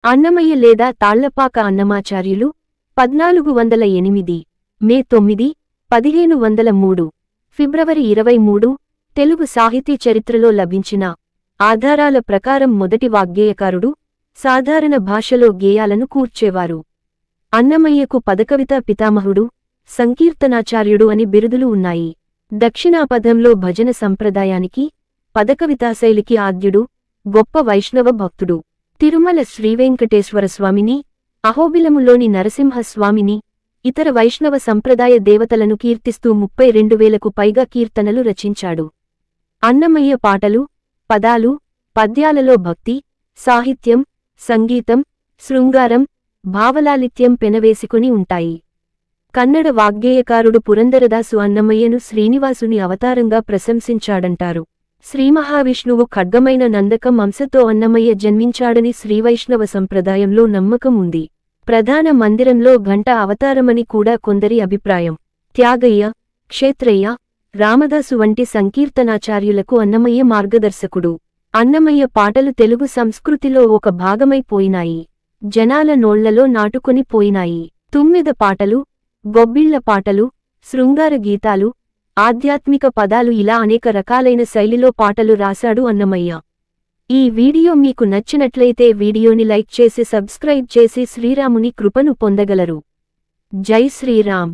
అన్నమయ్య లేదా తాళ్లపాక అన్నమాచార్యులు 1408 మే 9, 1503 ఫిబ్రవరి 23 తెలుగు సాహితీ చరిత్రలో లభించిన ఆధారాల ప్రకారం మొదటి వాగ్గేయకారుడు, సాధారణ భాషలో గేయాలను కూర్చేవారు. అన్నమయ్యకు పదకవితా పితామహుడు, సంకీర్తనాచార్యుడు అని బిరుదులు ఉన్నాయి. దక్షిణాపథంలో భజన సంప్రదాయానికి, పదకవితాశైలికి ఆద్యుడు, గొప్ప వైష్ణవ భక్తుడు. తిరుమల శ్రీవేంకటేశ్వరస్వామిని, అహోబిలములోని నరసింహస్వామిని, ఇతర వైష్ణవ సంప్రదాయ దేవతలను కీర్తిస్తూ 32,000కు పైగా కీర్తనలు రచించాడు. అన్నమయ్య పాటలు, పదాలు, పద్యాలలో భక్తి, సాహిత్యం, సంగీతం, శృంగారం, భావలాలిత్యం పెనవేసుకుని ఉంటాయి. కన్నడ వాగ్గేయకారుడు పురందరదాసు అన్నమయ్యను శ్రీనివాసుని అవతారంగా ప్రశంసించాడంటారు. శ్రీమహావిష్ణువు ఖడ్గమైన నందకం అంశతో అన్నమయ్య జన్మించాడని శ్రీవైష్ణవ సంప్రదాయంలో నమ్మకం ఉంది. ప్రధాన మందిరంలో ఘంట అవతారమని కూడా కొందరి అభిప్రాయం. త్యాగయ్య, క్షేత్రయ్య, రామదాసు వంటి సంకీర్తనాచార్యులకు అన్నమయ్య మార్గదర్శకుడు. అన్నమయ్య పాటలు తెలుగు సంస్కృతిలో ఒక భాగమైపోయినాయి. జనాల నోళ్లలో నాటుకొని పోయినాయి. తుమ్మెద పాటలు, గొబ్బిళ్ల పాటలు, శృంగార గీతాలు, ఆధ్యాత్మిక పదాలు ఇలా అనేక రకాలైన శైలిలో పాటలు రాశాడు అన్నమయ్య. ఈ వీడియో మీకు నచ్చినట్లయితే వీడియోని లైక్ చేసి సబ్స్క్రైబ్ చేసి శ్రీరాముని కృపను పొందగలరు. జై శ్రీరామ్.